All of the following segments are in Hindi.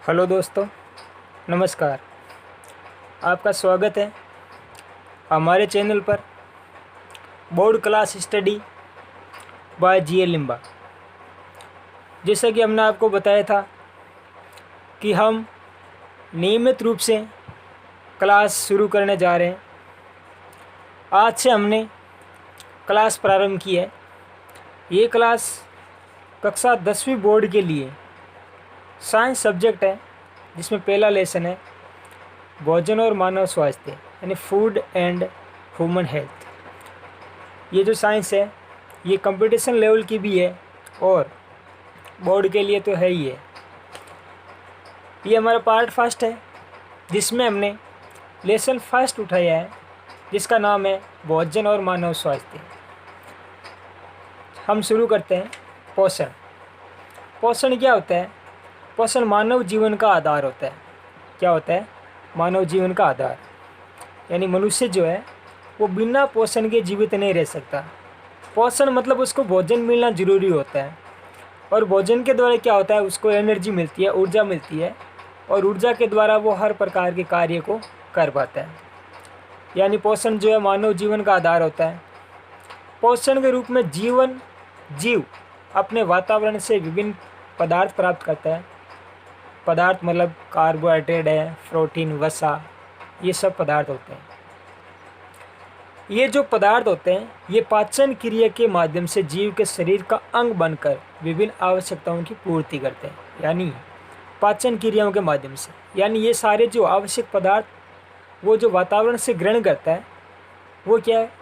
हेलो दोस्तों, नमस्कार। आपका स्वागत है हमारे चैनल पर board class study by G L. Limba. जैसा कि हमने आपको बताया था कि हम नियमित रूप से क्लास शुरू करने जा रहे हैं। आज से हमने क्लास प्रारंभ की है। ये क्लास कक्षा 10वीं बोर्ड के लिए साइंस सब्जेक्ट है, जिसमें पहला लेसन है भोजन और मानव स्वास्थ्य यानी फूड एंड ह्यूमन हेल्थ। ये जो साइंस है ये कंपटीशन लेवल की भी है और बोर्ड के लिए तो है ही है। ये हमारा पार्ट फर्स्ट है, जिसमें हमने लेसन फर्स्ट उठाया है, जिसका नाम है भोजन और मानव स्वास्थ्य। हम शुरू करते हैं। पोषण। पोषण क्या होता है? पोषण मानव जीवन का आधार होता है। क्या होता है? मानव जीवन का आधार, यानी मनुष्य जो है वो बिना पोषण के जीवित नहीं रह सकता। पोषण मतलब उसको भोजन मिलना ज़रूरी होता है, और भोजन के द्वारा क्या होता है, उसको एनर्जी मिलती है, ऊर्जा मिलती है, और ऊर्जा के द्वारा वो हर प्रकार के कार्य को कर पाता है। यानी पोषण जो है मानव जीवन का आधार होता है। पोषण के रूप में जीव अपने वातावरण से विभिन्न पदार्थ प्राप्त करता है। पदार्थ मतलब कार्बोहाइड्रेट है, प्रोटीन, वसा, ये सब पदार्थ होते हैं। ये जो पदार्थ होते हैं ये पाचन क्रिया के माध्यम से जीव के शरीर का अंग बनकर विभिन्न आवश्यकताओं की पूर्ति करते हैं। यानी पाचन क्रियाओं के माध्यम से, यानी ये सारे जो आवश्यक पदार्थ वो जो वातावरण से ग्रहण करता है वो क्या है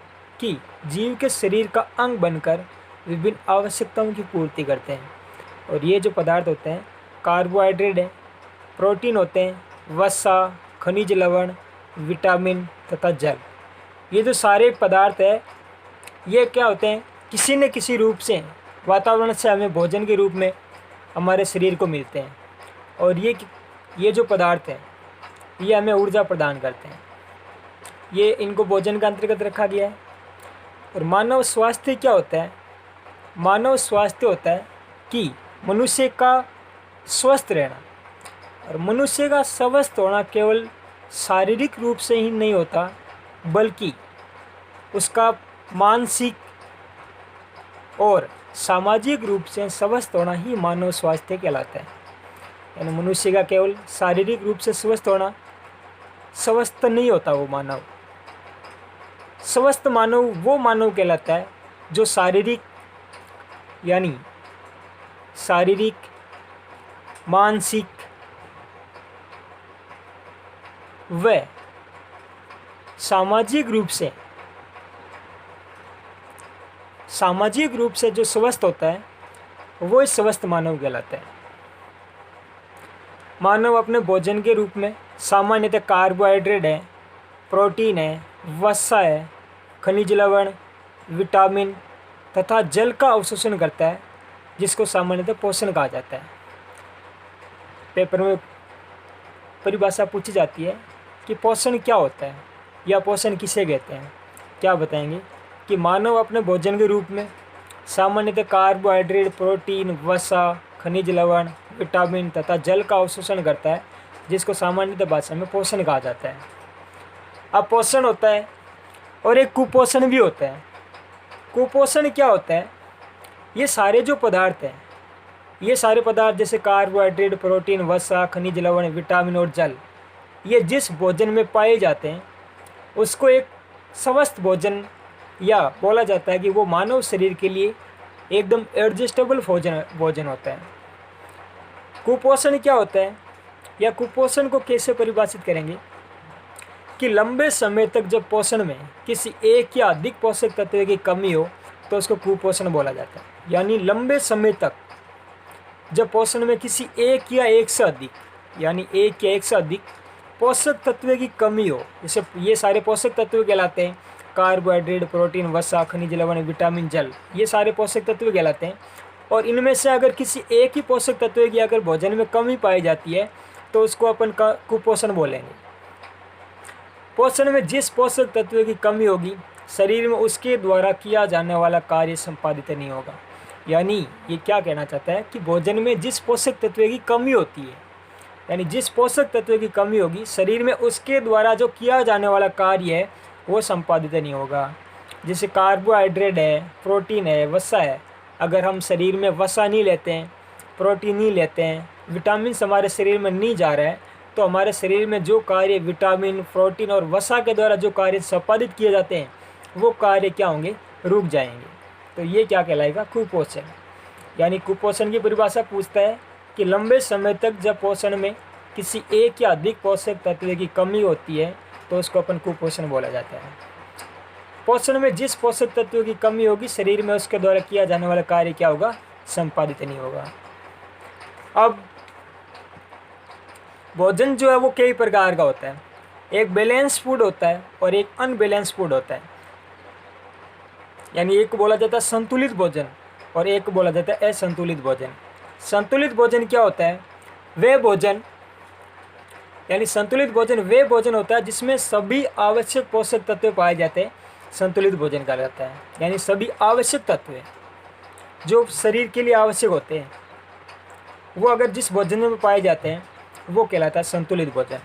कि जीव के शरीर का अंग बनकर विभिन्न आवश्यकताओं की पूर्ति करते हैं। और ये जो पदार्थ होते हैं कार्बोहाइड्रेट है, प्रोटीन होते हैं, वसा, खनिज लवण, विटामिन तथा जल। ये जो सारे पदार्थ है ये क्या होते हैं, किसी न किसी रूप से वातावरण से हमें भोजन के रूप में हमारे शरीर को मिलते हैं। और ये जो पदार्थ हैं ये हमें ऊर्जा प्रदान करते हैं। ये इनको भोजन के अंतर्गत रखा गया है। और मानव स्वास्थ्य क्या होता है? मानव स्वास्थ्य होता है कि मनुष्य का स्वस्थ रहना। और मनुष्य का स्वस्थ होना केवल शारीरिक रूप से ही नहीं होता, बल्कि उसका मानसिक और सामाजिक रूप से स्वस्थ होना ही मानव स्वास्थ्य कहलाता है। यानी मनुष्य का केवल शारीरिक रूप से स्वस्थ होना स्वस्थ नहीं होता। वो मानव स्वस्थ मानव वो मानव कहलाता है जो शारीरिक, मानसिक व सामाजिक रूप से जो स्वस्थ होता है वो स्वस्थ मानव कहलाता है। मानव अपने भोजन के रूप में सामान्यतः कार्बोहाइड्रेट है, प्रोटीन है, वसा है, खनिज लवण, विटामिन तथा जल का अवशोषण करता है, जिसको सामान्यतः पोषण कहा जाता है। पेपर में परिभाषा पूछी जाती है कि पोषण क्या होता है या पोषण किसे कहते हैं। क्या बताएंगे कि मानव अपने भोजन के रूप में सामान्यतः कार्बोहाइड्रेट, प्रोटीन, वसा, खनिज लवण, विटामिन तथा जल का अवशोषण करता है, जिसको सामान्यतः भाषा में पोषण कहा जाता है। अब पोषण होता है और एक कुपोषण भी होता है। कुपोषण क्या होता है? ये सारे जो पदार्थ हैं, ये सारे पदार्थ जैसे कार्बोहाइड्रेट, प्रोटीन, वसा, खनिज लवण, विटामिन और जल, ये जिस भोजन में पाए जाते हैं उसको एक स्वस्थ भोजन या बोला जाता है कि वो मानव शरीर के लिए एकदम एडजस्टेबल भोजन होता है। कुपोषण क्या होता है या कुपोषण को कैसे परिभाषित करेंगे कि लंबे समय तक जब पोषण में किसी एक या अधिक पोषक तत्व की कमी हो तो उसको कुपोषण बोला जाता है। यानी लंबे समय तक जब पोषण में किसी एक या एक से अधिक पोषक तत्व की कमी हो, जैसे ये सारे पोषक तत्व कहलाते हैं कार्बोहाइड्रेट, प्रोटीन, वसा, खनिज लवण, विटामिन, जल, ये सारे पोषक तत्व कहलाते हैं। और इनमें से अगर किसी एक ही पोषक तत्व की अगर भोजन में कमी पाई जाती है तो उसको अपन कुपोषण बोलेंगे। पोषण में जिस पोषक तत्व की कमी होगी शरीर में उसके द्वारा किया जाने वाला कार्य संपादित नहीं होगा। यानी ये क्या कहना चाहता है कि भोजन में जिस पोषक तत्व की कमी होती है यानी जिस पोषक तत्व की कमी होगी शरीर में, उसके द्वारा जो किया जाने वाला कार्य है वो संपादित नहीं होगा। जैसे कार्बोहाइड्रेट है, प्रोटीन है, वसा है, अगर हम शरीर में वसा नहीं लेते हैं, प्रोटीन नहीं लेते हैं, विटामिन हमारे शरीर में नहीं जा रहा है, तो हमारे शरीर में जो कार्य विटामिन, प्रोटीन और वसा के द्वारा जो कार्य संपादित किए जाते हैं वो कार्य क्या होंगे, रुक जाएंगे। तो ये क्या कहलाएगा, कुपोषण। यानी कुपोषण की परिभाषा पूछता है कि लंबे समय तक जब पोषण में किसी एक या अधिक पोषक तत्व की कमी होती है तो उसको अपन कुपोषण बोला जाता है। पोषण में जिस पोषक तत्व की कमी होगी शरीर में, उसके द्वारा किया जाने वाला कार्य क्या होगा, संपादित नहीं होगा। अब भोजन जो है वो कई प्रकार का होता है। एक बैलेंस फूड होता है और एक अनबैलेंस फूड होता है। यानी एक बोला जाता है संतुलित भोजन और एक बोला जाता है असंतुलित भोजन। संतुलित भोजन क्या होता है, वे भोजन, यानी संतुलित भोजन वे भोजन होता है जिसमें सभी आवश्यक पोषक तत्व पाए जाते हैं, संतुलित भोजन कहा जाता है। यानी सभी आवश्यक तत्व जो शरीर के लिए आवश्यक होते हैं वो अगर जिस भोजन में पाए जाते हैं वो कहलाता है संतुलित भोजन।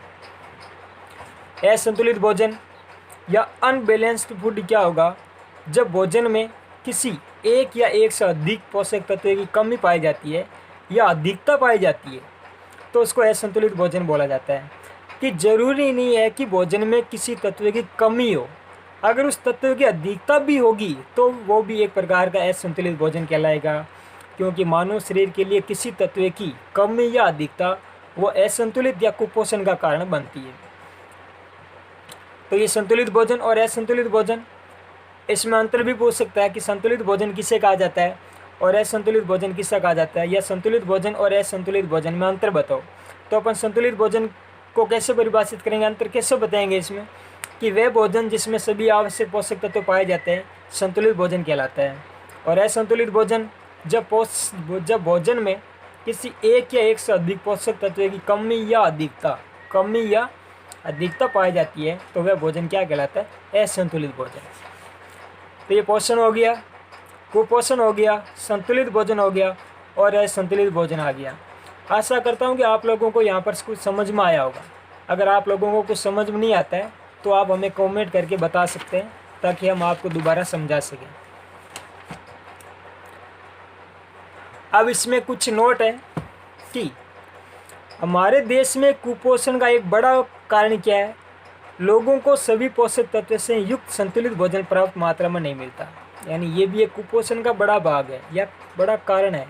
असंतुलित भोजन या अनबैलेंस्ड फूड क्या होगा, जब भोजन में किसी एक या एक से अधिक पोषक तत्व की कमी पाई जाती है या अधिकता पाई जाती है तो उसको असंतुलित भोजन बोला जाता है। कि जरूरी नहीं है कि भोजन में किसी तत्व की कमी हो, अगर उस तत्व की अधिकता भी होगी तो वो भी एक प्रकार का असंतुलित भोजन कहलाएगा, क्योंकि मानव शरीर के लिए किसी तत्व की कमी या अधिकता वो असंतुलित या कुपोषण का कारण बनती है। तो ये संतुलित भोजन और असंतुलित भोजन, इसमें अंतर भी पूछ सकता है कि संतुलित भोजन किसे कहा जाता है और असंतुलित भोजन किसे कहा जाता है, या संतुलित भोजन और असंतुलित भोजन में अंतर बताओ। तो अपन संतुलित भोजन को कैसे परिभाषित करेंगे, अंतर कैसे बताएंगे इसमें, कि वह भोजन जिसमें सभी आवश्यक पोषक तत्व पाए जाते हैं संतुलित भोजन कहलाता है। और असंतुलित भोजन जब भोजन में किसी एक या एक से अधिक पोषक तत्व की कमी या अधिकता पाई जाती है तो वह भोजन क्या कहलाता है, असंतुलित भोजन। तो ये पोषण हो गया, कुपोषण हो गया, संतुलित भोजन हो गया और असंतुलित भोजन आ गया। आशा करता हूँ कि आप लोगों को यहाँ पर कुछ समझ में आया होगा। अगर आप लोगों को कुछ समझ में नहीं आता है तो आप हमें कमेंट करके बता सकते हैं ताकि हम आपको दोबारा समझा सकें। अब इसमें कुछ नोट है कि हमारे देश में कुपोषण का एक बड़ा कारण क्या है, लोगों को सभी पोषक तत्व से युक्त संतुलित भोजन पर्याप्त मात्रा में नहीं मिलता। यानी ये भी एक कुपोषण का बड़ा भाग है या बड़ा कारण है।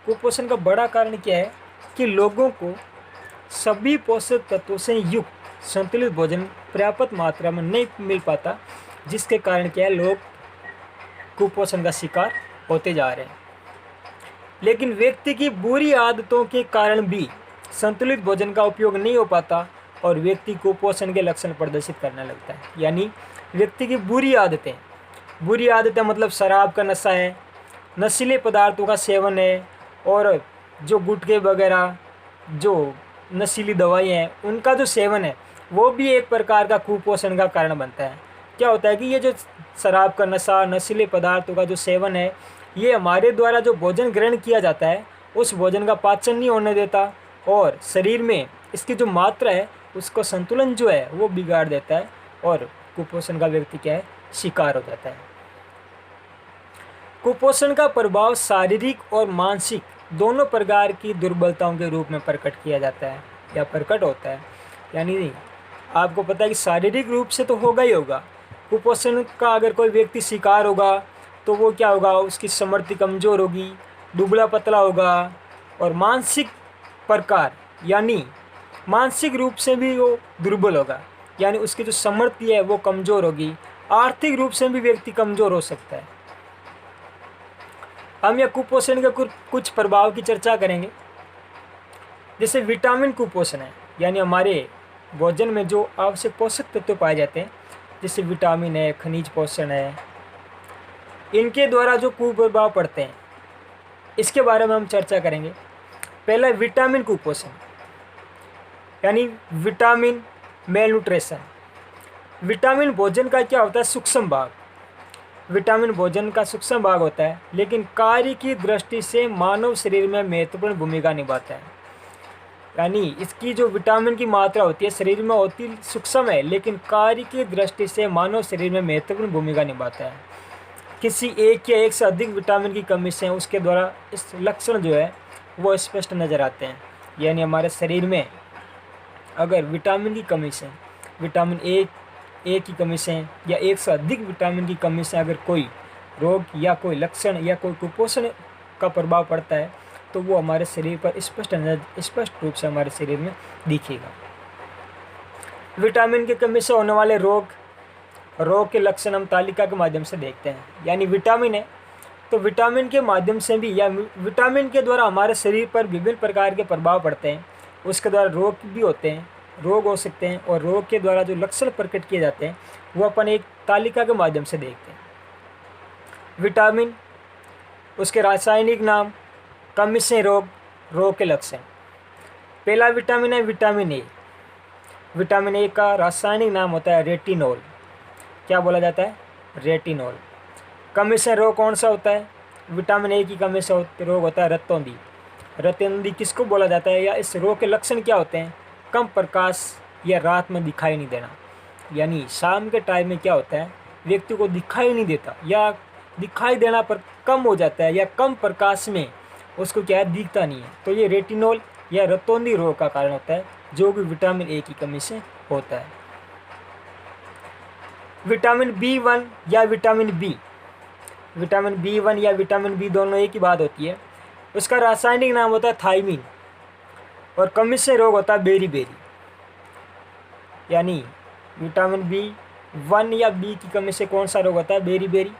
कुपोषण का बड़ा कारण क्या है कि लोगों को सभी पोषक तत्वों से युक्त संतुलित भोजन पर्याप्त मात्रा में नहीं मिल पाता, जिसके कारण क्या है, लोग कुपोषण का शिकार होते जा रहे हैं। लेकिन व्यक्ति की बुरी आदतों के कारण भी संतुलित भोजन का उपयोग नहीं हो पाता और व्यक्ति कुपोषण के लक्षण प्रदर्शित करने लगता है। यानी व्यक्ति की बुरी आदतें मतलब शराब का नशा है, नशीले पदार्थों का सेवन है, और जो गुटखे वगैरह जो नशीली दवाइयाँ हैं उनका जो सेवन है वो भी एक प्रकार का कुपोषण का कारण बनता है। क्या होता है कि ये जो शराब का नशा, नशीले पदार्थों का जो सेवन है, ये हमारे द्वारा जो भोजन ग्रहण किया जाता है उस भोजन का पाचन नहीं होने देता और शरीर में इसकी जो मात्रा है उसको संतुलन जो है वो बिगाड़ देता है और कुपोषण का व्यक्ति क्या है, शिकार हो जाता है। कुपोषण का प्रभाव शारीरिक और मानसिक दोनों प्रकार की दुर्बलताओं के रूप में प्रकट किया जाता है या प्रकट होता है। यानी आपको पता है कि शारीरिक रूप से तो होगा ही होगा, कुपोषण का अगर कोई व्यक्ति शिकार होगा तो वो क्या होगा, उसकी समर्थि कमज़ोर होगी, दुबला पतला होगा, और मानसिक प्रकार यानी मानसिक रूप से भी वो दुर्बल होगा, यानी उसकी जो समर्थि है वो कमज़ोर होगी। आर्थिक रूप से भी व्यक्ति कमज़ोर हो सकता है। हम यह कुपोषण के कुछ प्रभाव की चर्चा करेंगे। जैसे विटामिन कुपोषण है, यानी हमारे भोजन में जो आवश्यक पोषक तत्व पाए जाते हैं जैसे विटामिन है, खनिज पोषण है, इनके द्वारा जो कुप्रभाव पड़ते हैं इसके बारे में हम चर्चा करेंगे। पहला विटामिन कुपोषण, यानी विटामिन मेलन्यूट्रिशन। विटामिन भोजन का क्या होता है, सूक्ष्म भाग। विटामिन भोजन का सूक्ष्म भाग होता है लेकिन कार्य की दृष्टि से मानव शरीर में महत्वपूर्ण भूमिका निभाता है। यानी इसकी जो विटामिन की मात्रा होती है शरीर में होती सूक्ष्म है, लेकिन कार्य की दृष्टि से मानव शरीर में महत्वपूर्ण भूमिका निभाता है। किसी एक या एक से अधिक विटामिन की कमी से उसके द्वारा इस लक्षण जो है वो स्पष्ट नज़र आते हैं। यानी हमारे शरीर में अगर विटामिन की कमी से, विटामिन ए की कमी से या एक से अधिक विटामिन की कमी से अगर कोई रोग या कोई लक्षण या कोई कुपोषण का प्रभाव पड़ता है तो वो हमारे शरीर पर स्पष्ट रूप से हमारे शरीर में दिखेगा। विटामिन की कमी से होने वाले रोग के लक्षण हम तालिका के माध्यम से देखते हैं। यानी विटामिन है तो विटामिन के माध्यम से भी या विटामिन के द्वारा हमारे शरीर पर विभिन्न प्रकार के प्रभाव पड़ते हैं, उसके द्वारा रोग भी होते हैं, रोग हो सकते हैं, और रोग के द्वारा जो लक्षण प्रकट किए जाते हैं वो अपन एक तालिका के माध्यम से देखते हैं। विटामिन, उसके रासायनिक नाम, कमी से रोग के लक्षण। पहला विटामिन है विटामिन ए। विटामिन ए का रासायनिक नाम होता है रेटिनॉल। क्या बोला जाता है? रेटिनॉल। कमी से रोग कौन सा होता है? विटामिन ए की कमी से रोग होता है रतौंधी। रतौंधी किसको बोला जाता है या इस रोग के लक्षण क्या होते हैं? कम प्रकाश या रात में दिखाई नहीं देना। यानी शाम के टाइम में क्या होता है, व्यक्ति को दिखाई नहीं देता या दिखाई देना पर कम हो जाता है या कम प्रकाश में उसको क्या है, दिखता नहीं है। तो ये रेटिनॉल या रतौंधी रोग का कारण होता है जो कि विटामिन ए की कमी से होता है। विटामिन B1 या विटामिन बी, विटामिन B1 या विटामिन बी दोनों एक ही बात होती है। उसका रासायनिक नाम होता है थायमीन और कमी से रोग होता है बेरी। यानी विटामिन B1 या बी की कमी से कौन सा रोग होता है? बेरी।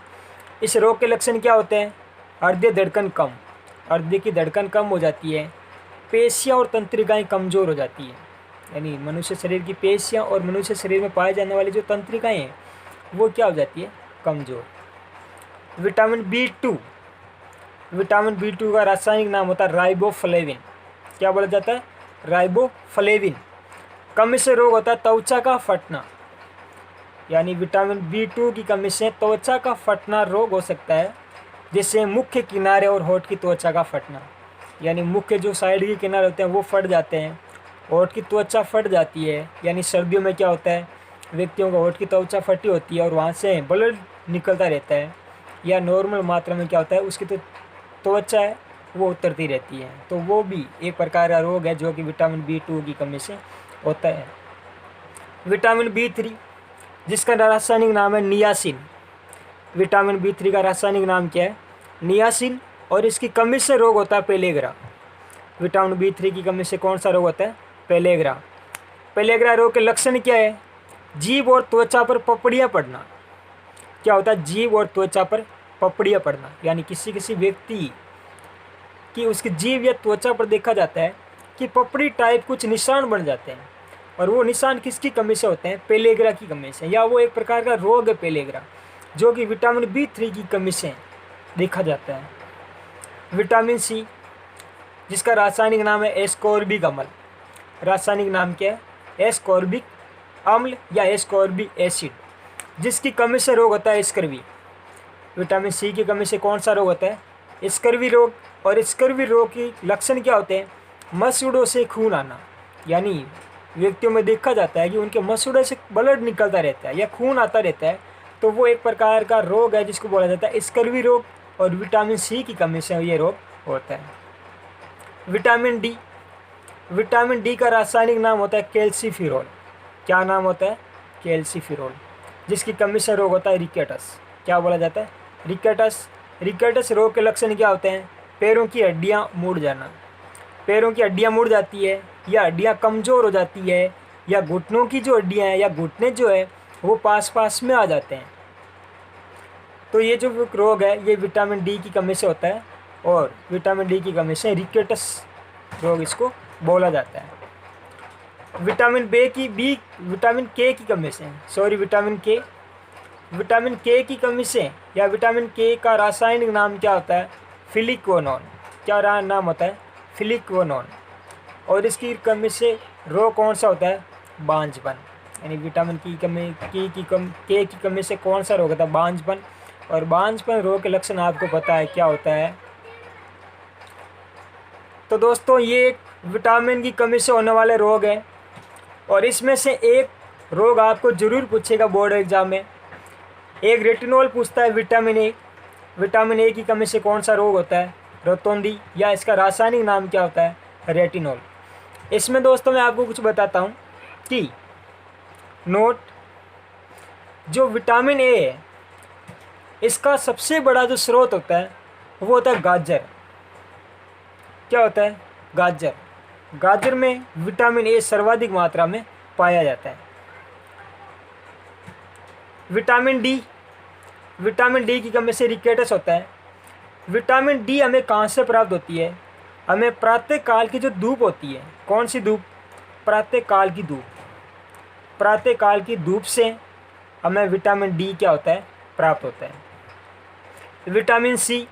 इस रोग के लक्षण क्या होते हैं? हृदय धड़कन कम, हृदय की धड़कन कम हो जाती है, पेशियाँ और तंत्रिकाएँ कमज़ोर हो जाती हैं। यानी मनुष्य शरीर की पेशियाँ और मनुष्य शरीर में पाए जाने वाली जो तंत्रिकाएँ हैं वो क्या हो जाती है? कमज़ोर। विटामिन B2, विटामिन B2 का रासायनिक नाम होता है राइबोफ्लेविन। क्या बोला जाता है? राइबोफ्लेविन। कमी से रोग होता है त्वचा का फटना। यानी विटामिन B2 की कमी से त्वचा का फटना रोग हो सकता है, जैसे मुख्य किनारे और होठ की त्वचा का फटना। यानी मुख्य जो साइड के किनारे होते हैं वो फट जाते हैं, होठ की त्वचा फट जाती है। यानी सर्दियों में क्या होता है, व्यक्तियों को होठ की त्वचा फटी होती है और वहाँ से ब्लड निकलता रहता है, या नॉर्मल मात्रा में क्या होता है उसकी तो त्वचा है वो उतरती रहती है। तो वो भी एक प्रकार का रोग है जो कि विटामिन B2 की कमी से होता है। विटामिन B3 जिसका रासायनिक नाम है नियासिन। विटामिन B3 का रासायनिक नाम क्या है? नियासिन। और इसकी कमी से रोग होता है पेलेग्रा। विटामिन B3 की कमी से कौन सा रोग होता है? पेलेग्रा। पेलेग्रा रोग के लक्षण क्या है? जीभ और त्वचा पर पपड़ियाँ पड़ना। क्या होता है? जीभ और त्वचा पर पपड़ियाँ पड़ना। यानी किसी व्यक्ति की उसकी जीभ या त्वचा पर देखा जाता है कि पपड़ी टाइप कुछ निशान बन जाते हैं, और वो निशान किसकी कमी से होते हैं? पेलेग्रा की कमी से, या वो एक प्रकार का रोग है पेलेग्रा जो कि विटामिन B3 की कमी से देखा जाता है। विटामिन C जिसका रासायनिक नाम है एस्कॉर्बिक अम्ल। रासायनिक नाम क्या है? एस्कॉर्बिक अम्ल या एस्कॉर्बिक एसिड, जिसकी कमी से रोग होता है स्कर्वी। विटामिन C की कमी से कौन सा रोग होता है? स्कर्वी रोग। और स्कर्वी रोग के लक्षण क्या होते हैं? मसूड़ों से खून आना। यानी व्यक्तियों में देखा जाता है कि उनके मसूड़ों से ब्लड निकलता रहता है या खून आता रहता है, तो वो एक प्रकार का रोग है जिसको बोला जाता है स्कर्वी रोग, और विटामिन C की कमी से ये रोग होता है। विटामिन D, विटामिन D का रासायनिक नाम होता है कैल्सीफिरोल। क्या नाम होता है? कैल्सीफिरोल। जिसकी कमी से रोग होता है रिकेटस। क्या बोला जाता है? रिकेटस। रिकेटस रोग के लक्षण क्या होते हैं? पैरों की हड्डियाँ मुड़ जाना। पैरों की हड्डियाँ मुड़ जाती है या हड्डियाँ कमज़ोर हो जाती है, या घुटनों की जो हड्डियाँ हैं या घुटने जो है वो पास में आ जाते हैं। तो ये जो रोग है ये विटामिन D की कमी से होता है, और विटामिन D की कमी से रिकेटस रोग इसको बोला जाता है। विटामिन विटामिन K की कमी से, विटामिन K की कमी से या विटामिन K का रासायनिक नाम क्या होता है? फिलिक्विनोन। क्या नाम होता है? फिलिक्विनोन। और इसकी कमी से रोग कौन सा होता है? बांझपन। यानी विटामिन K की कमी से कौन सा रोग होता है? बांझपन। और बांझपन रोग के लक्षण आपको पता है क्या होता है। तो दोस्तों ये विटामिन की कमी से होने वाले रोग हैं, और इसमें से एक रोग आपको ज़रूर पूछेगा बोर्ड एग्जाम में। एक रेटिनॉल पूछता है विटामिन ए। विटामिन ए की कमी से कौन सा रोग होता है? रोतोंदी, या इसका रासायनिक नाम क्या होता है? रेटिनॉल। इसमें दोस्तों मैं आपको कुछ बताता हूँ कि नोट, जो विटामिन ए है इसका सबसे बड़ा जो स्रोत होता है वो होता है गाजर। क्या होता है? गाजर। गाजर में विटामिन ए सर्वाधिक मात्रा में पाया जाता है। विटामिन डी, विटामिन डी की कमी से रिकेटस होता है। विटामिन डी हमें कहाँ से प्राप्त होती है? हमें प्रातः काल की जो धूप होती है, कौन सी धूप? प्रातः काल की धूप। प्रातः काल की धूप से हमें विटामिन डी क्या होता है? प्राप्त होता है। विटामिन सी,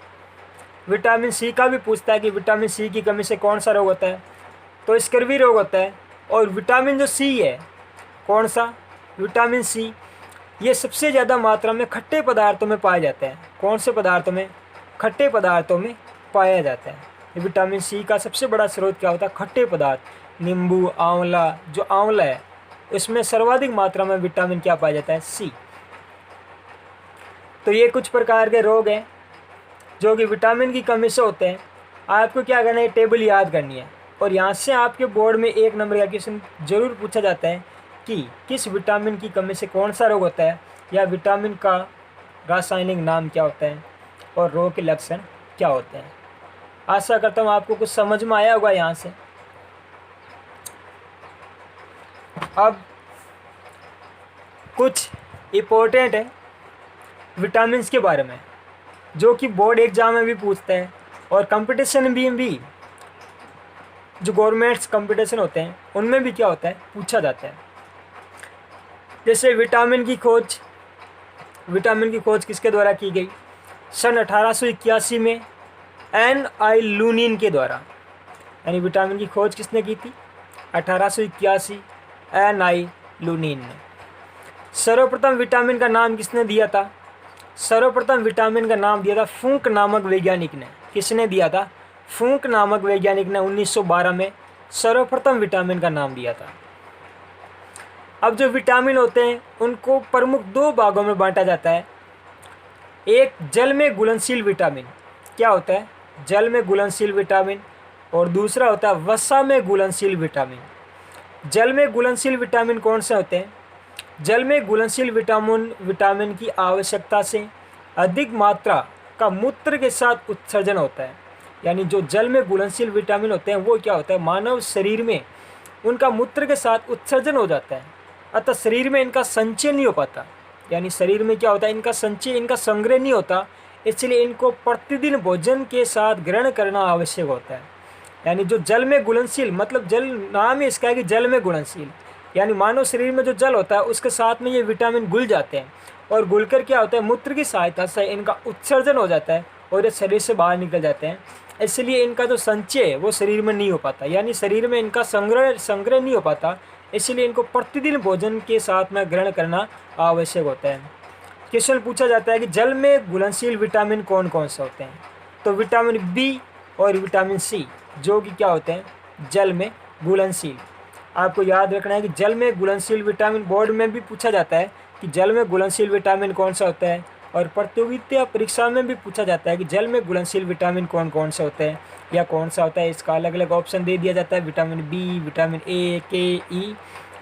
विटामिन सी का भी पूछता है कि विटामिन सी की कमी से कौन सा रोग होता है? तो स्कर्वी रोग होता है। और विटामिन जो सी है, कौन सा? विटामिन सी, ये सबसे ज़्यादा मात्रा में खट्टे पदार्थों में पाया जाता है। कौन से पदार्थों में? खट्टे पदार्थों में पाया जाता है। विटामिन सी का सबसे बड़ा स्रोत क्या होता है? खट्टे पदार्थ। नींबू, आंवला, जो आंवला है उसमें सर्वाधिक मात्रा में विटामिन क्या पाया जाता है? सी। तो ये कुछ प्रकार के रोग हैं जो कि विटामिन की कमी से होते हैं। आपको क्या करना है? टेबल याद करनी है, और यहाँ से आपके बोर्ड में 1 नंबर का क्वेश्चन जरूर पूछा जाता है कि किस विटामिन की कमी से कौन सा रोग होता है, या विटामिन का रासायनिक नाम क्या होता है, और रोग के लक्षण क्या होते हैं। आशा करता हूँ आपको कुछ समझ में आया होगा यहाँ से। अब कुछ इम्पोर्टेंट है विटामिन्स के बारे में, जो कि बोर्ड एग्जाम में भी पूछते हैं, और कंपटीशन में भी जो गवर्नमेंट्स कंपटीशन होते हैं उनमें भी क्या होता है? पूछा जाता है। जैसे विटामिन की खोज, विटामिन की खोज किसके द्वारा की गई? सन 1881 में N.I. लूनिन के द्वारा। यानी विटामिन की खोज किसने की थी? 1881 N.I. लूनिन ने। सर्वप्रथम विटामिन का नाम किसने दिया था? सर्वप्रथम विटामिन का नाम दिया था फूंक नामक वैज्ञानिक ने। किसने दिया था? फूंक नामक वैज्ञानिक ने 1912 में सर्वप्रथम विटामिन का नाम दिया था। अब जो विटामिन होते हैं उनको प्रमुख 2 भागों में बांटा जाता है। एक जल में घुलनशील विटामिन। क्या होता है? जल में घुलनशील विटामिन। और दूसरा होता है वसा में घुलनशील विटामिन। जल में घुलनशील विटामिन कौन से होते हैं? जल में घुलनशील विटामिन की आवश्यकता से अधिक मात्रा का मूत्र के साथ उत्सर्जन होता है। यानी जो जल में घुलनशील विटामिन होते हैं वो क्या होता है? मानव शरीर में उनका मूत्र के साथ उत्सर्जन हो जाता है, अतः शरीर में इनका संचय नहीं हो पाता। यानी शरीर में क्या होता है? इनका संचय, इनका संग्रह नहीं होता, इसलिए इनको प्रतिदिन भोजन के साथ ग्रहण करना आवश्यक होता है। यानी जो जल में घुलनशील, मतलब जल, नाम ही इसका है कि जल में घुलनशील, यानी मानव शरीर में जो जल होता है उसके साथ में ये विटामिन घुल जाते हैं, और घुलकर क्या होता है? मूत्र की सहायता से इनका उत्सर्जन हो जाता है और ये शरीर से बाहर निकल जाते हैं। इसलिए इनका जो संचय है वो शरीर में नहीं हो पाता, यानी शरीर में इनका संग्रह नहीं हो पाता, इसलिए इनको प्रतिदिन भोजन के साथ में ग्रहण करना आवश्यक होता है। क्वेश्चन पूछा जाता है कि जल में घुलनशील विटामिन कौन कौन से होते हैं? तो विटामिन बी और विटामिन सी, जो कि क्या होते हैं? जल में घुलनशील। आपको याद रखना है कि जल में घुलनशील विटामिन, बोर्ड में भी पूछा जाता है कि जल में घुलनशील विटामिन कौन सा होता है, और प्रतियोगिता परीक्षा में भी पूछा जाता है कि जल में घुलनशील विटामिन कौन कौन से होते हैं या कौन सा होता है। इसका अलग अलग ऑप्शन दे दिया जाता है, विटामिन बी, विटामिन ए, के, ई,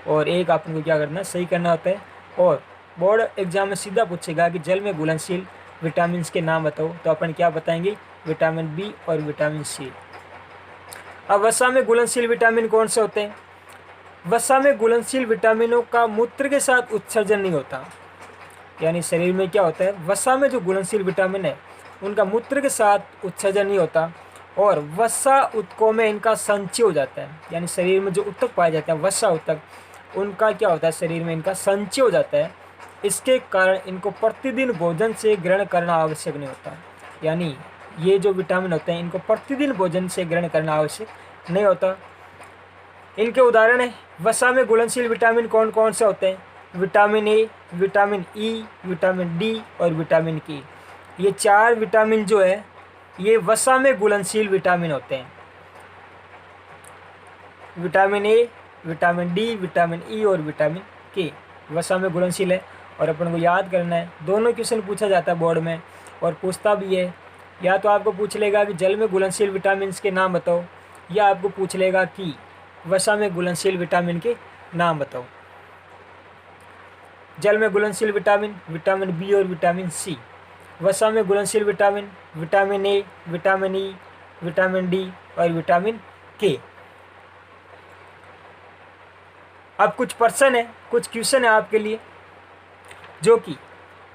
और एक आपको क्या करना है? सही करना होता है। और बोर्ड एग्जाम में सीधा पूछेगा कि जल में घुलनशील विटामिन के नाम बताओ, तो अपन क्या बताएंगे? विटामिन बी और विटामिन सी। अब वसा में घुलनशील विटामिन कौन से होते हैं? वसा में घुलनशील विटामिनों का मूत्र के साथ उत्सर्जन नहीं होता। यानी शरीर में क्या होता है? वसा में जो घुलनशील विटामिन है उनका मूत्र के साथ उत्सर्जन नहीं होता, और वसा उत्कों में इनका संचय हो जाता है। यानी शरीर में जो उत्तक पाए जाते हैं, वसा उत्तक, उनका क्या होता है? शरीर में इनका संचय हो जाता है। इसके कारण इनको प्रतिदिन भोजन से ग्रहण करना आवश्यक नहीं होता। यानी ये जो विटामिन होते हैं इनको प्रतिदिन भोजन से ग्रहण करना आवश्यक नहीं होता। इनके उदाहरण है, वसा में घुलनशील विटामिन कौन कौन से होते हैं? Vitamin A, vitamin E, vitamin D और विटामिन के। ये 4 विटामिन जो है ये वसा में घुलनशील विटामिन होते हैं। Vitamin A, vitamin D, vitamin E और विटामिन के वसा में घुलनशील है। और अपन को याद करना है, दोनों क्वेश्चन पूछा जाता है बोर्ड में और पूछता भी है। या तो आपको पूछ लेगा कि जल में घुलनशील विटामिन के नाम बताओ, या आपको पूछ लेगा कि वसा में घुलनशील विटामिन के नाम बताओ। जल में घुलनशील विटामिन, विटामिन बी और विटामिन सी। वसा में घुलनशील vitamin, vitamin A, vitamin E, vitamin D और विटामिन के। अब कुछ प्रश्न है, कुछ क्वेश्चन है आपके लिए जो कि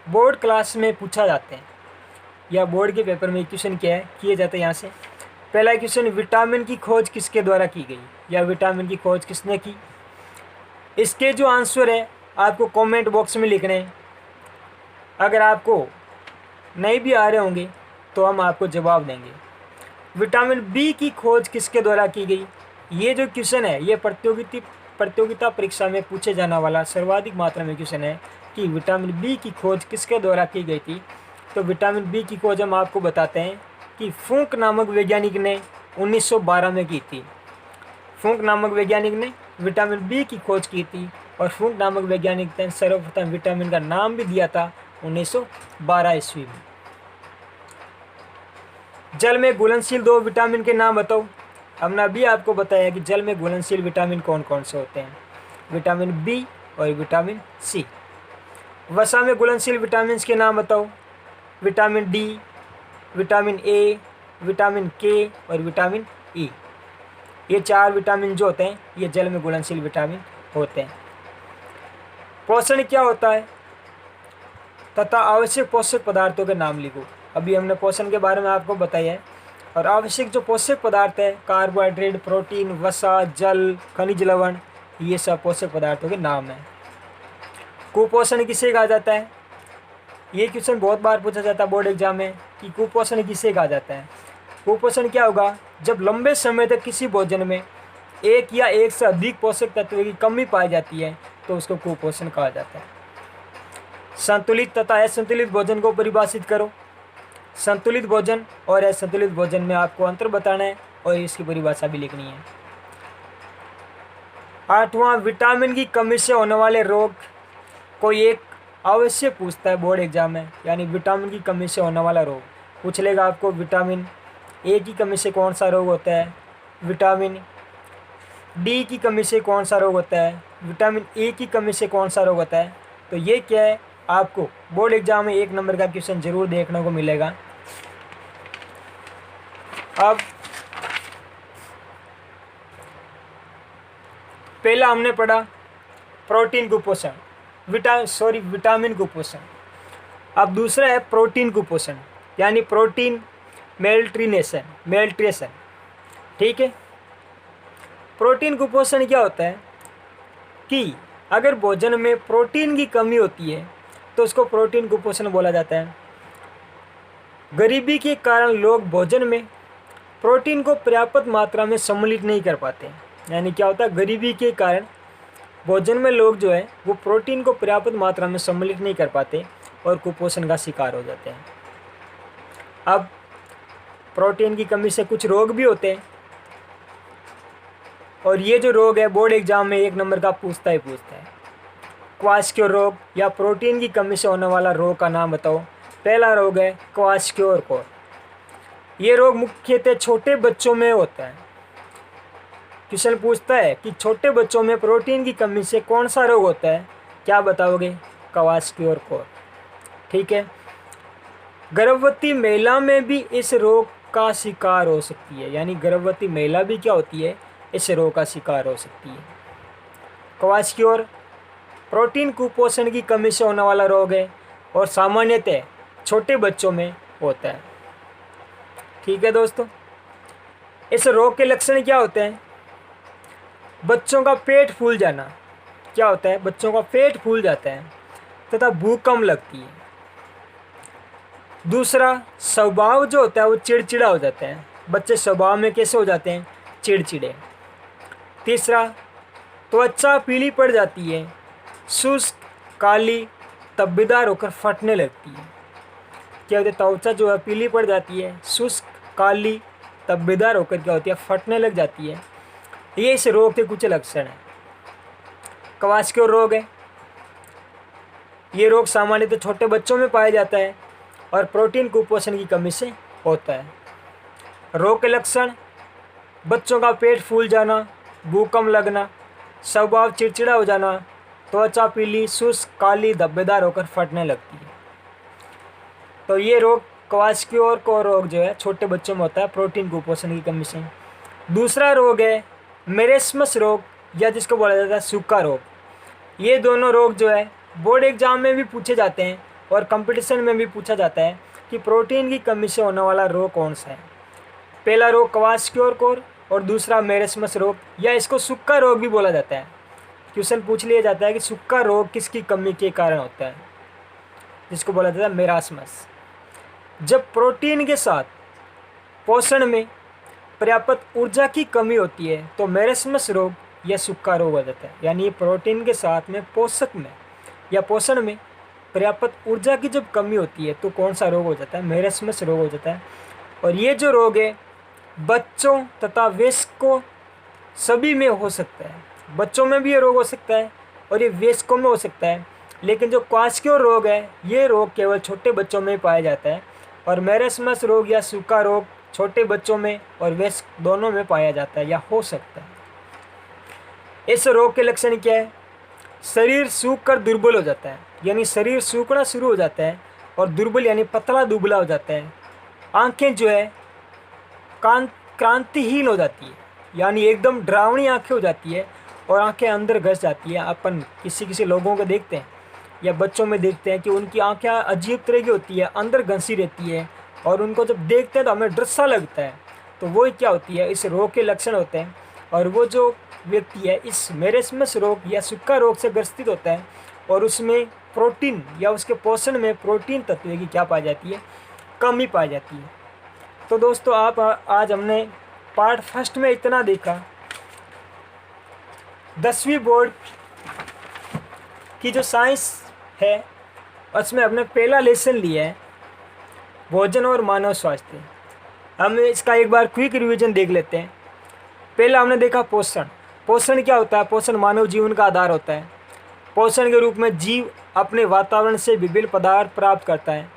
बोर्ड क्लास में पूछा जाते हैं या बोर्ड के पेपर में क्वेश्चन क्या है किए जाते हैं। यहाँ से पहला क्वेश्चन, विटामिन की खोज किसके द्वारा की गई या विटामिन की खोज किसने की। इसके जो आंसर है आपको कमेंट बॉक्स में लिखने हैं। अगर आपको नहीं भी आ रहे होंगे तो हम आपको जवाब देंगे। विटामिन बी की खोज किसके द्वारा की गई, ये जो क्वेश्चन है ये प्रतियोगिता परीक्षा में पूछे जाने वाला सर्वाधिक मात्रा में क्वेश्चन है कि विटामिन बी की खोज किसके द्वारा की गई थी। तो विटामिन बी की खोज हम आपको बताते हैं कि फूंक नामक वैज्ञानिक ने 1912 में की थी। फूंक नामक वैज्ञानिक ने विटामिन बी की खोज की थी और फूंक नामक वैज्ञानिक ने सर्वप्रथम विटामिन का नाम भी दिया था 1912 ईस्वी में। जल में घुलनशील 2 विटामिन के नाम बताओ। हमने अभी आपको बताया कि जल में घुलनशील विटामिन कौन कौन से होते हैं, विटामिन बी और विटामिन सी। वसा में घुलनशील विटामिन के नाम बताओ, vitamin D, vitamin A, vitamin के और विटामिन ई। ये 4 विटामिन जो होते हैं ये जल में घुलनशील विटामिन होते हैं। पोषण क्या होता है तथा आवश्यक पोषक पदार्थों के नाम लिखो। अभी हमने पोषण के बारे में आपको बताया है। और आवश्यक जो पोषक पदार्थ है, कार्बोहाइड्रेट, प्रोटीन, वसा, जल, खनिज लवण, ये सब पोषक पदार्थों के नाम हैं। कुपोषण किसे कहा जाता है, ये क्वेश्चन बहुत बार पूछा जाता है बोर्ड एग्जाम में कि कुपोषण किसे कहा जाता है। कुपोषण क्या होगा, जब लंबे समय तक किसी भोजन में एक या एक से अधिक पोषक तत्वों की कमी पाई जाती है तो उसको कुपोषण कहा जाता है। संतुलित तथा असंतुलित भोजन को परिभाषित करो। संतुलित भोजन और असंतुलित भोजन में आपको अंतर बताना है और इसकी परिभाषा भी लिखनी है। 8वां, विटामिन की कमी से होने वाले रोग। कोई एक अवश्य पूछता है बोर्ड एग्जाम में, यानी विटामिन की कमी से होने वाला रोग पूछ लेगा आपको। विटामिन ए की कमी से कौन सा रोग होता है, विटामिन डी की कमी से कौन सा रोग होता है, विटामिन ए की कमी से कौन सा रोग होता है। तो ये क्या है, आपको बोर्ड एग्जाम में 1 नंबर का क्वेश्चन जरूर देखने को मिलेगा। अब पहला हमने पढ़ा प्रोटीन कुपोषण, विटामिन कुपोषण। अब दूसरा है प्रोटीन कुपोषण, यानी प्रोटीन मेल्ट्रेशन। ठीक है, प्रोटीन कुपोषण क्या होता है कि अगर भोजन में प्रोटीन की कमी होती है तो उसको प्रोटीन कुपोषण बोला जाता है। गरीबी के कारण लोग भोजन में प्रोटीन को पर्याप्त मात्रा में सम्मिलित नहीं कर पाते। यानी क्या होता है, गरीबी के कारण भोजन में लोग जो है वो प्रोटीन को पर्याप्त मात्रा में सम्मिलित नहीं कर पाते और कुपोषण का शिकार हो जाते हैं। अब प्रोटीन की कमी से कुछ रोग भी होते हैं और ये जो रोग है बोर्ड एग्जाम में 1 नंबर का पूछता है। क्वाशक्योर रोग या प्रोटीन की कमी से होने वाला रोग का नाम बताओ। पहला रोग है क्वाशक्योर। ये रोग मुख्यतः छोटे बच्चों में होता है। क्वेश्चन पूछता है कि छोटे बच्चों में प्रोटीन की कमी से कौन सा रोग होता है, क्या बताओगे, क्वाशक्योर। ठीक है, गर्भवती महिला में भी इस रोग का शिकार हो सकती है। यानी गर्भवती महिला भी क्या होती है, इस रोग का शिकार हो सकती है। क्वाशक्योर प्रोटीन कुपोषण की कमी से होने वाला रोग है और सामान्यतः छोटे बच्चों में होता है। ठीक है दोस्तों, इस रोग के लक्षण क्या होते हैं, बच्चों का पेट फूल जाना। क्या होता है, बच्चों का पेट फूल जाता है तथा भूख कम लगती है। दूसरा, स्वभाव जो होता है वो चिड़चिड़ा हो जाता है। बच्चे स्वभाव में कैसे हो जाते हैं, चिड़चिड़े। तीसरा, त्वचा पीली पड़ जाती है, शुष्क, काली, तब्बेदार होकर फटने लगती है। क्या होता है, त्वचा जो है पीली पड़ जाती है, शुष्क, काली, तब्बेदार होकर क्या होती है, फटने लग जाती है। ये इस रोग के कुछ लक्षण हैं। क्वाशक्योर रोग है। ये रोग सामान्यतः छोटे बच्चों में पाया जाता है और प्रोटीन कुपोषण की कमी से होता है। रोग के लक्षण: बच्चों का पेट फूल जाना, भूख कम लगना, स्वभाव चिड़चिड़ा हो जाना, त्वचा पीली, शुष्क, काली, धब्बेदार होकर फटने लगती है। तो ये रोग क्वाशक्योर को रोग जो है छोटे बच्चों में होता है प्रोटीन कुपोषण की कमी से। दूसरा रोग है मेरेस्मस रोग, या जिसको बोला जाता है सूखा रोग। ये दोनों रोग जो है बोर्ड एग्जाम में भी पूछे जाते हैं और कंपटीशन में भी पूछा जाता है कि प्रोटीन की कमी से होने वाला रोग कौन सा है। पहला रोग क्वाशक्योर कोर और दूसरा मेरेस्मस रोग, या इसको सूखा रोग भी बोला जाता है। क्वेश्चन पूछ लिया जाता है कि सूखा रोग किसकी कमी के कारण होता है, जिसको बोला जाता है मेरास्मस। जब प्रोटीन के साथ पोषण में पर्याप्त ऊर्जा की कमी होती है तो मेरेस्मस रोग या सूखा रोग हो जाता है। यानी प्रोटीन के साथ में पोषक में या पोषण में पर्याप्त ऊर्जा की जब कमी होती है तो कौन सा रोग हो जाता है, मेरेस्मस रोग हो जाता है। और ये जो रोग है बच्चों तथा वयस्कों सभी में हो सकता है। बच्चों में भी ये रोग हो सकता है और ये वयस्कों में हो सकता है, लेकिन जो क्वाशक्योर रोग है ये रोग केवल छोटे बच्चों में पाया जाता है और मेरेस्मस रोग या सूखा रोग छोटे बच्चों में और वयस्क दोनों में पाया जाता है या हो सकता है। इस रोग के लक्षण क्या है? शरीर सूख कर दुर्बल हो जाता है, यानी शरीर सूखना शुरू हो जाता है और दुर्बल यानी पतला दुबला हो जाता है। आंखें जो है क्रांतिहीन हो जाती है, यानी एकदम डरावनी आंखें हो जाती है और आंखें अंदर घस जाती है। अपन किसी लोगों को देखते हैं या बच्चों में देखते हैं कि उनकी आंखें अजीब तरह की होती है, अंदर घसी रहती है और उनको जब देखते हैं तो हमें डर सा लगता है। तो वो क्या होती है, इस रोग के लक्षण होते हैं। और वो जो व्यक्ति है इस मेरेस्मस रोग या सूखा रोग से ग्रसित होता है और उसमें प्रोटीन या उसके पोषण में प्रोटीन तत्व की क्या पाई जाती है, कमी पाई जाती है। तो दोस्तों आज हमने पार्ट फर्स्ट में इतना देखा। 10वीं बोर्ड की जो साइंस है उसमें हमने पहला लेसन लिया है भोजन और मानव स्वास्थ्य। हम इसका एक बार क्विक रिवीजन देख लेते हैं। पहला हमने देखा पोषण। पोषण क्या होता है? पोषण मानव जीवन का आधार होता है। पोषण के रूप में जीव अपने वातावरण से विभिन्न पदार्थ प्राप्त करता है।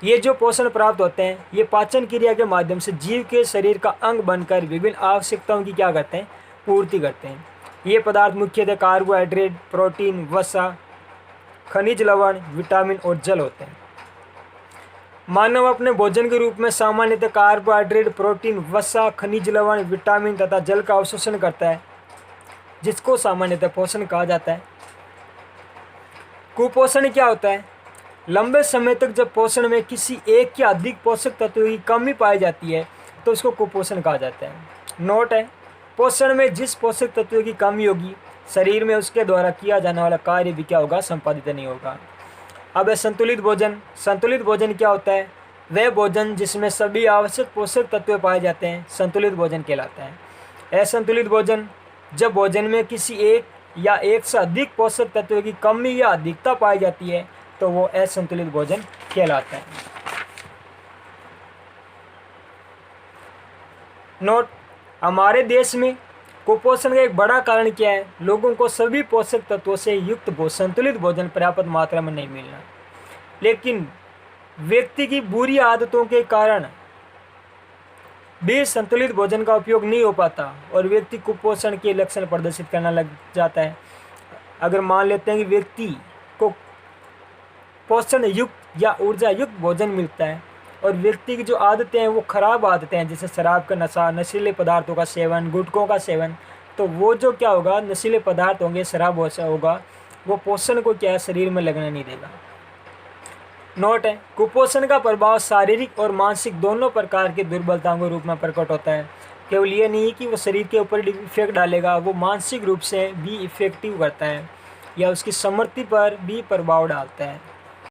ये जो पोषण प्राप्त होते हैं ये पाचन क्रिया के माध्यम से जीव के शरीर का अंग बनकर विभिन्न आवश्यकताओं की क्या करते हैं, पूर्ति करते हैं। ये पदार्थ मुख्यतः कार्बोहाइड्रेट, प्रोटीन, वसा, खनिज लवण, विटामिन और जल होते हैं। मानव अपने भोजन के रूप में सामान्यतः कार्बोहाइड्रेट, प्रोटीन, वसा, खनिज लवण, विटामिन तथा जल का अवशोषण करता है, जिसको सामान्यतः पोषण कहा जाता है। कुपोषण क्या होता है? लंबे समय तक जब पोषण में किसी एक या अधिक पोषक तत्वों की कमी पाई जाती है तो उसको कुपोषण कहा जाता है। नोट है, पोषण में जिस पोषक तत्व की कमी होगी शरीर में उसके द्वारा किया जाने वाला कार्य भी क्या होगा, संपादित नहीं होगा। अब है संतुलित भोजन। संतुलित भोजन क्या होता है? वह भोजन जिसमें सभी आवश्यक पोषक तत्व पाए जाते हैं संतुलित भोजन कहलाता है। असंतुलित भोजन, जब भोजन में किसी एक या एक से अधिक पोषक तत्व की कमी या अधिकता पाई जाती है तो वो असंतुलित भोजन कहलाता है। नोट, हमारे देश में कुपोषण का एक बड़ा कारण क्या है? लोगों को सभी पोषक तत्वों से युक्त संतुलित भोजन पर्याप्त मात्रा में नहीं मिलना, लेकिन व्यक्ति की बुरी आदतों के कारण भी संतुलित भोजन का उपयोग नहीं हो पाता और व्यक्ति कुपोषण के लक्षण प्रदर्शित करने लग जाता है। अगर मान लेते हैं कि व्यक्ति को पोषण युक्त या ऊर्जा युक्त भोजन मिलता है और व्यक्ति की जो आदतें हैं वो खराब आदतें हैं, जैसे शराब का नशा, नशीले पदार्थों का सेवन, गुटखों का सेवन, तो वो जो क्या होगा, नशीले पदार्थ होंगे, शराब होगा, वो पोषण को क्या है, शरीर में लगने नहीं देगा। नोट है, कुपोषण का प्रभाव शारीरिक और मानसिक दोनों प्रकार की दुर्बलताओं के रूप में प्रकट होता है। केवल ये नहीं कि वो शरीर के ऊपर इफेक्ट डालेगा, वो मानसिक रूप से भी इफेक्टिव करता है या उसकी समृद्धि पर भी प्रभाव डालता है।